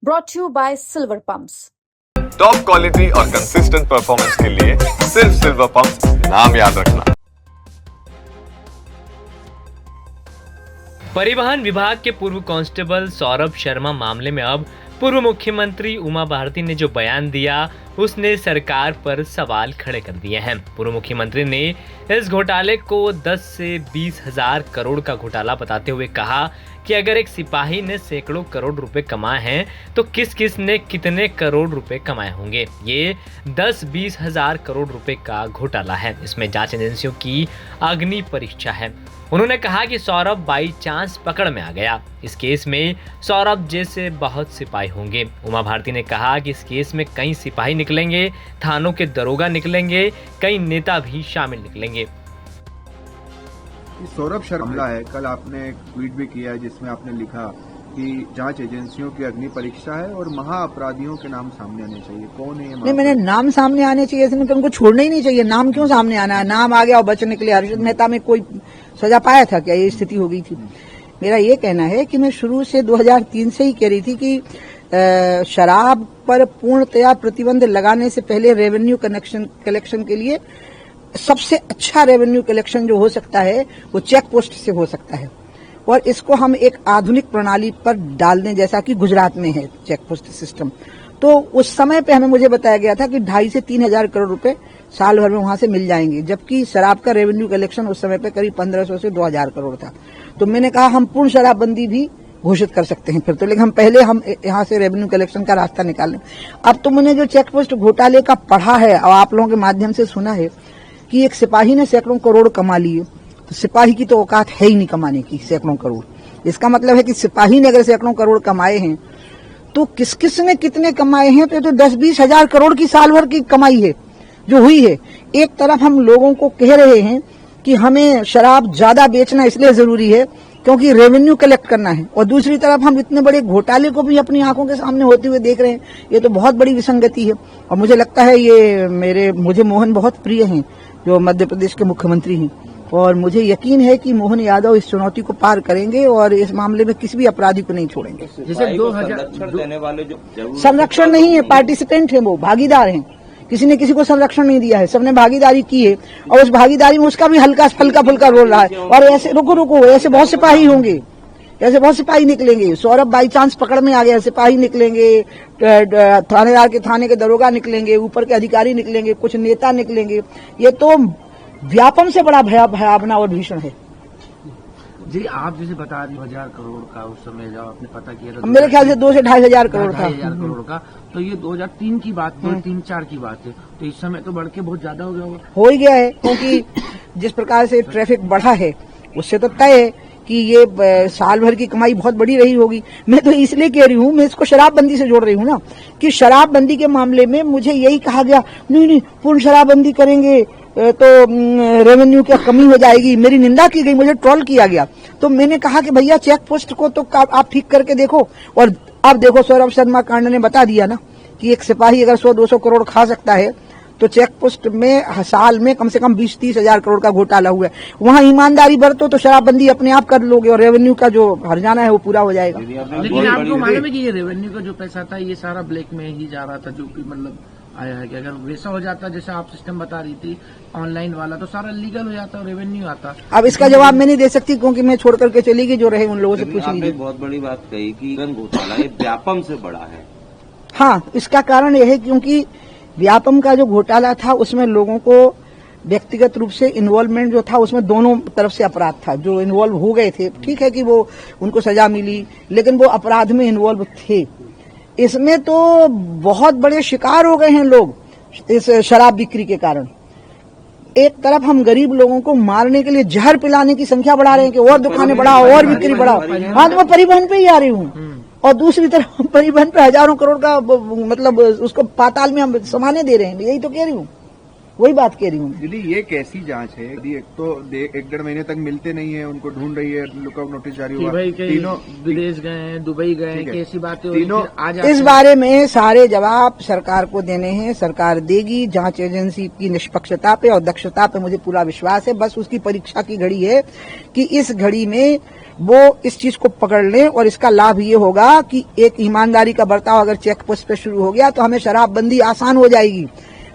brought to you by Silver Pumps. Top quality और consistent performance के लिए सिर्फ सिल्वर पंप्स नाम याद रखना। परिवहन विभाग के पूर्व कांस्टेबल सौरभ शर्मा मामले में अब पूर्व मुख्यमंत्री उमा भारती ने जो बयान दिया उसने सरकार पर सवाल खड़े कर दिए हैं। पूर्व मुख्यमंत्री ने इस घोटाले को 10 से 20 हजार करोड़ का घोटाला बताते हुए कहा कि अगर एक सिपाही ने सैकड़ों करोड़ रुपए कमाए हैं तो किस किस ने कितने करोड़ रुपए कमाए होंगे। ये 10-20 हजार करोड़ रुपए का घोटाला है। इसमें जांच एजेंसियों की अग्नि परीक्षा है। उन्होंने कहा कि सौरभ बाई चांस पकड़ में आ गया। इस केस में सौरभ जैसे बहुत सिपाही होंगे। उमा भारती ने कहा कि इस केस में कई सिपाही निकलेंगे, थानों के दरोगा निकलेंगे, कई नेता भी शामिल निकलेंगे। सौरभ शर्मा मामला है। कल आपने एक ट्वीट भी किया है जिसमें आपने लिखा कि जांच एजेंसियों की अग्नि परीक्षा है और महाअपराधियों के नाम सामने आने चाहिए। कौन है ये? नहीं, मैंने नाम सामने आने चाहिए, इसमें तो उनको छोड़ना ही नहीं चाहिए। नाम क्यों सामने आना है? नाम आ गया और बच निकले। हर्षद मेहता में कोई सजा पाया था क्या? ये स्थिति हो गई थी। मेरा ये कहना है कि मैं शुरू से 2003 से ही कह रही थी कि शराब पर पूर्णतया प्रतिबंध लगाने से पहले रेवेन्यू कलेक्शन के लिए सबसे अच्छा रेवेन्यू कलेक्शन जो हो सकता है वो चेक पोस्ट से हो सकता है, और इसको हम एक आधुनिक प्रणाली पर डाल दें जैसा कि गुजरात में है चेक पोस्ट सिस्टम। तो उस समय पे मुझे बताया गया था कि 2.5 से 3 हजार करोड़ रुपए साल भर में वहां से मिल जाएंगे, जबकि शराब का रेवेन्यू कलेक्शन उस समय पे करीब 1500 से 2000 करोड़ था। तो मैंने कहा हम पूर्ण शराबबंदी भी घोषित कर सकते हैं फिर तो, लेकिन हम यहाँ से रेवेन्यू कलेक्शन का रास्ता निकालें। अब तो मैंने जो चेक पोस्ट घोटाले का पढ़ा है और आप लोगों के माध्यम से सुना है कि एक सिपाही ने सैकड़ों करोड़ कमा लिए, तो सिपाही की तो औकात है ही नहीं कमाने की सैकड़ों करोड़। इसका मतलब है कि सिपाही ने अगर सैकड़ों करोड़ कमाए हैं तो किस किस ने कितने कमाए हैं, तो 10-20 हजार करोड़ की साल भर की कमाई है जो हुई है। एक तरफ हम लोगों को कह रहे हैं कि हमें शराब ज्यादा बेचना इसलिए जरूरी है क्योंकि रेवेन्यू कलेक्ट करना है, और दूसरी तरफ हम इतने बड़े घोटाले को भी अपनी आंखों के सामने होते हुए देख रहे हैं। ये तो बहुत बड़ी विसंगति है। और मुझे लगता है ये मुझे मोहन बहुत प्रिय हैं जो मध्य प्रदेश के मुख्यमंत्री हैं, और मुझे यकीन है कि मोहन यादव इस चुनौती को पार करेंगे और इस मामले में किसी भी अपराधी को नहीं छोड़ेंगे। जैसे 2000 देने वाले जो संरक्षण नहीं है, पार्टिसिपेंट है, वो भागीदार हैं। किसी ने किसी को संरक्षण नहीं दिया है, सबने भागीदारी की है, और उस भागीदारी में उसका भी हल्का फुल्का रोल रहा है। और ऐसे रुको ऐसे बहुत सिपाही होंगे, ऐसे बहुत सिपाही निकलेंगे। सौरभ बाई चांस पकड़ में आ गया, सिपाही निकलेंगे, थानेदार के थाने के दरोगा निकलेंगे, ऊपर के अधिकारी निकलेंगे, कुछ नेता निकलेंगे। ये तो व्यापम से बड़ा भयावना और भीषण है जी। आप जैसे बता रही 1000 करोड़ का उस समय जब आपने पता किया था, मेरे ख्याल से 2 से 2.5 हजार करोड़ था। 2.5 हजार करोड़ का, तो ये 2003 की बात है, 3-4 की बात है, तो इस समय तो बढ़ के बहुत ज्यादा हो गया होगा। हो ही गया है, क्योंकि जिस प्रकार से ट्रैफिक बढ़ा है उससे तो तय है कि ये साल भर की कमाई बहुत बड़ी रही होगी। मैं तो इसलिए कह रही हूँ, मैं इसको शराबबंदी से जोड़ रही हूँ ना, कि शराबबंदी के मामले में मुझे यही कहा गया नहीं पूर्ण शराबबंदी करेंगे तो रेवेन्यू की कमी हो जाएगी। मेरी निंदा की गई, मुझे ट्रोल किया गया। तो मैंने कहा कि भैया चेक पोस्ट को तो आप ठीक करके देखो। और अब देखो सौरभ शर्मा कांड ने बता दिया ना कि एक सिपाही अगर 100-200 करोड़ खा सकता है, तो चेक पोस्ट में साल में कम से कम 20-30 हजार करोड़ का घोटाला हुआ है। वहाँ ईमानदारी बरतो तो शराबबंदी अपने आप कर लोगे और रेवेन्यू का जो हर्जाना है वो पूरा हो जाएगा। लेकिन आपको मालूम है कि ये रेवेन्यू का जो पैसा था ये सारा ब्लैक में ही जा रहा था, जो कि मतलब आया है कि अगर वैसा हो जाता जैसे आप सिस्टम बता रही थी ऑनलाइन वाला, तो सारा लीगल हो जाता और रेवेन्यू आता। अब इसका जवाब मैं नहीं दे सकती क्योंकि मैं छोड़ करके चली गई, जो रहे उन लोगों से पूछ लीजिए। बहुत बड़ी बात कही कि घोटाला ये व्यापम से बड़ा है। हाँ, इसका कारण यह है क्योंकि व्यापम का जो घोटाला था उसमें लोगों को व्यक्तिगत रूप से इन्वॉल्वमेंट जो था उसमें दोनों तरफ से अपराध था। जो इन्वॉल्व हो गए थे, ठीक है कि वो उनको सजा मिली, लेकिन वो अपराध में इन्वॉल्व थे। इसमें तो बहुत बड़े शिकार हो गए हैं लोग इस शराब बिक्री के कारण। एक तरफ हम गरीब लोगों को मारने के लिए जहर पिलाने की संख्या बढ़ा रहे हैं कि और दुकानें बढ़ाओ और बिक्री बढ़ाओ। हाँ, तो मैं परिवहन पे ही आ रही हूँ, और दूसरी तरफ परिवहन पे हजारों करोड़ का मतलब उसको पाताल में हम समाने दे रहे हैं। यही तो कह रही हूँ। वही बात कह रही हूँ। दीदी ये कैसी जांच है? यदि एक तो 1-1.5 महीने तक मिलते नहीं है, उनको ढूंढ रही है, लुकआउट नोटिस जारी कि हुआ, भाई कहीं तीनों विदेश गए हैं, दुबई गए हैं, ठीक है। कैसी बातें तीनों आज इस बारे में सारे जवाब सरकार को देने हैं, सरकार देगी। जांच एजेंसी की निष्पक्षता पे और दक्षता पे मुझे पूरा विश्वास है। बस उसकी परीक्षा की घड़ी है कि इस घड़ी में वो इस चीज को पकड़ लें, और इसका लाभ ये होगा कि एक ईमानदारी का बर्ताव अगर चेक पोस्ट पे शुरू हो गया तो हमें शराबबंदी आसान हो जाएगी।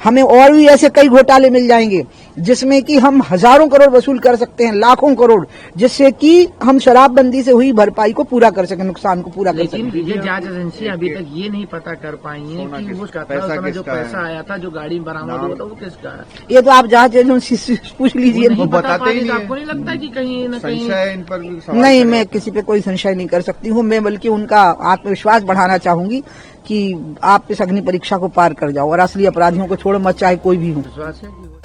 हमें और भी ऐसे कई घोटाले मिल जाएंगे जिसमें कि हम हजारों करोड़ वसूल कर सकते हैं, लाखों करोड़, जिससे कि हम शराबबंदी से हुई भरपाई को पूरा कर सकें, नुकसान को पूरा कर लेकिन सकें। ये जांच एजेंसी अभी तक ये नहीं पता कर पाई है सोना कि किस- वो उसका पैसा था, उस समय जो किसका है? पैसा आया था, जो गाड़ी बरामद नाम- हुआ था, वो किसका है? ये तो आप जांच एजेंसी से पूछ लीजिए। नहीं वो बता बताते पा ही रहे, तो नहीं है। आपको नहीं लगता कि कहीं न कहीं संशय इन पर सवाल नहीं, खड़े मैं होते हैं। किसी पे कोई संशय नहीं कर सकती हूँ। मैं बल्कि उनका आत्मविश्वास बढ़ाना चाहूंगी कि आप इस अग्नि परीक्षा को पार कर जाओ और असली अपराधियों को छोड़ो मत, चाहे कोई भी हो। विश्वास है कि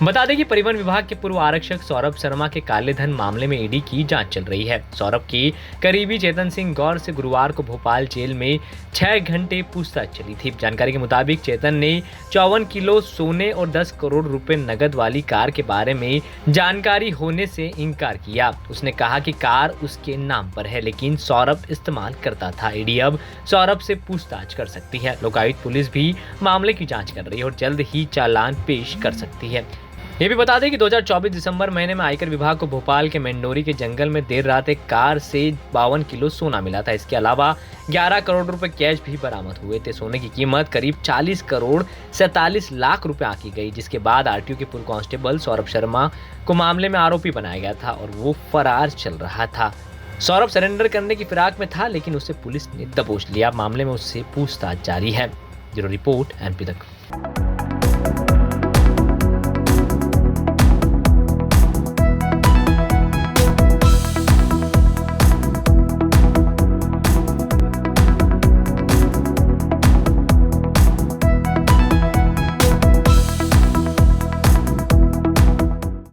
बता दें कि परिवहन विभाग के पूर्व आरक्षक सौरभ शर्मा के काले धन मामले में ईडी की जांच चल रही है। सौरभ की करीबी चेतन सिंह गौर से गुरुवार को भोपाल जेल में 6 घंटे पूछताछ चली थी। जानकारी के मुताबिक चेतन ने 54 किलो सोने और 10 करोड़ रुपए नकद वाली कार के बारे में जानकारी होने से इनकार किया। उसने कहा कि कार उसके नाम पर है, लेकिन सौरभ इस्तेमाल करता था। ईडी अब सौरभ से पूछताछ कर सकती है। लोकायुक्त पुलिस भी मामले की जांच कर रही है और जल्द ही चालान पेश कर सकती है। ये भी बता दें कि 2024 दिसंबर महीने में आयकर विभाग को भोपाल के मेंडोरी के जंगल में देर रात एक कार से 52 किलो सोना मिला था। इसके अलावा 11 करोड़ रुपए कैश भी बरामद हुए थे। सोने की कीमत करीब 40 करोड़ 47 लाख रुपए आंकी गई, जिसके बाद आरटीओ के पूर्व कांस्टेबल सौरभ शर्मा को मामले में आरोपी बनाया गया था और वो फरार चल रहा था। सौरभ सरेंडर करने की फिराक में था, लेकिन उसे पुलिस ने दबोच लिया। मामले में उससे पूछताछ जारी है। ब्यूरो रिपोर्ट, एमपी तक।